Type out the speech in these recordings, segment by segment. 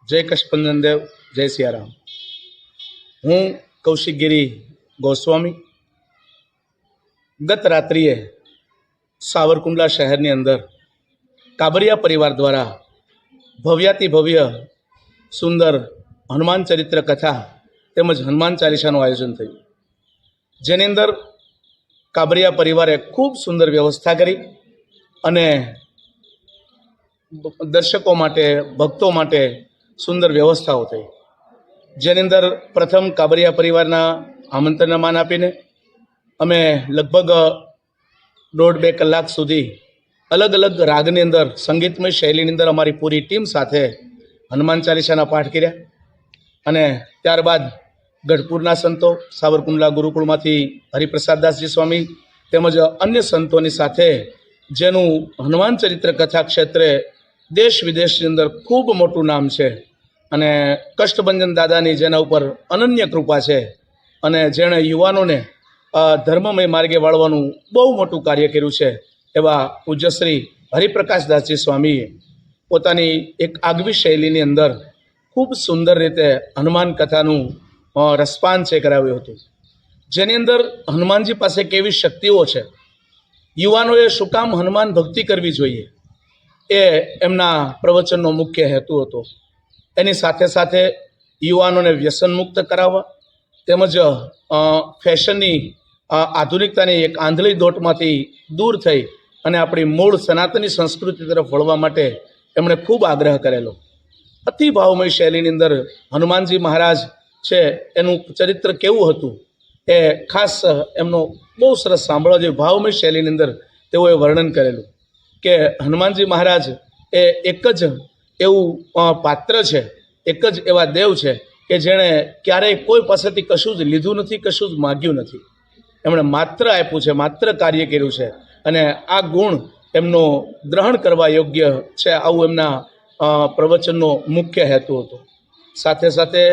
जय कष्टभंजन देव, जय सियाराम। हूँ कौशिक गिरी गोस्वामी गत रात्रिए सावरकुंडला शहरनी अंदर काबरिया परिवार द्वारा भव्याति भव्य सुंदर हनुमान चरित्र कथा तेमज हनुमान चालीसाનું आयोजन थयुं, जेनी अंदर काबरिया परिवारे खूब सुंदर व्यवस्था करी अने दर्शकों माटे भक्तों माटे सुंदर व्यवस्थाओं थई। जेनी अंदर प्रथम काबरिया परिवारना आमंत्रण मान आपीने अमे लगभग 1.5-2 कलाक सुधी अलग अलग रागनी अंदर संगीतमय शैलीनी अंदर अमारी पूरी टीम साथे हनुमान चालीसाना पाठ कर्या अने त्यारबाद गढ़पुरना संतो सावरकुंडला गुरुकुळमांथी हरिप्रसाददासजी स्वामी तेमज अन्य संतोनी साथे जेनुं हनुमान चरित्र कथा क्षेत्रे देश विदेशनी अंदर खूब मोटुं नाम छे अने कष्टभंजन दादानी जेना उपर अनन्य कृपा छे अने जेणे युवानोने धर्ममय मार्गे वाळवानुं बहु मोटुं कार्य कर्युं छे एवा पूज्यश्री हरिप्रकाशदासजी स्वामीए पोतानी एक आगवी शैलीनी अंदर खूब सुंदर रीते हनुमान कथानुं रसपान छे कराव्युं हतुं, जेनी अंदर हनुमानजी पासे केवी शक्तिओ छे, युवानोए शुं काम हनुमान भक्ति करवी जोईए ए एमना प्रवचननो मुख्य हेतु हतो। एनी साथे साथे युवानोने व्यसन मुक्त कराववा तेमज फैशननी आधुनिकतानी एक आंधळी दौटमांथी दूर थई अने आपणी मूळ सनातनी संस्कृति तरफ वळवा माटे एमणे खूब आग्रह करेलो। अति भावमय शैलीनी अंदर हनुमानजी महाराज छे एनुं चरित्र केवुं हतुं ए खास एमनो बहु सरस सांभळवा जेवी भावमय शैलीनी अंदर तेओए वर्णन करेलुं के हनुमानजी महाराज ए एक ज एवुं पात्र छे, एक ज एवा देव छे के जेणे क्यारेय कोई पासेथी कशुं ज लीधुं नथी, कशुं ज माग्युं नथी, एमणे मात्र आप्युं छे, मात्र कार्य कर्युं छे अने आ गुण एमनो ग्रहण करवा योग्य छे। आवुं एमना प्रवचननो मुख्य हेतु हतो। साथे साथे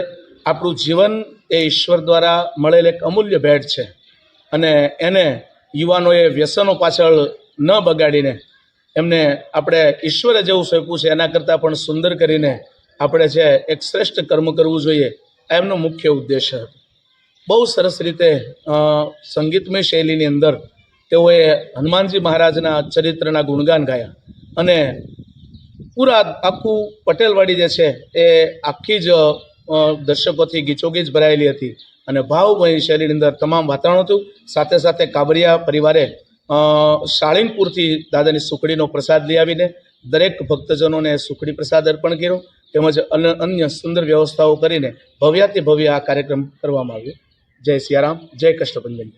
આપણું જીવન એ ઈશ્વર દ્વારા મળેલ એક અમૂલ્ય ભેટ છે અને એને યુવાનોએ વ્યસનો પાછળ ન બગાડીને એમને આપણે ઈશ્વરે જેવું સોંપ્યું છે એના કરતાં પણ સુંદર કરીને આપણે છે એક શ્રેષ્ઠ કર્મ કરવું જોઈએ, આ એમનો મુખ્ય ઉદ્દેશ હતો। બહુ સરસ રીતે સંગીતમય શૈલીની અંદર તેઓએ હનુમાનજી મહારાજના ચરિત્રના ગુણગાન ગાયા અને પૂરા આખું પટેલવાડી જે છે એ આખી જ દર્શકોથી ગીચોગીચ ભરાયેલી હતી અને ભાવમય શૈલીની અંદર તમામ વાતાવરણ હતું। સાથે સાથે કાબરિયા પરિવારે શાળીનપુરથી દાદાની સુખડીનો પ્રસાદ લઈ આવીને દરેક ભક્તજનોને સુખડી પ્રસાદ અર્પણ કર્યો તેમજ અન્ય સુંદર વ્યવસ્થાઓ કરીને ભવ્યાતિ ભવ્ય આ કાર્યક્રમ કરવામાં આવ્યો। જય સિયારામ, જય કષ્ટભંજન।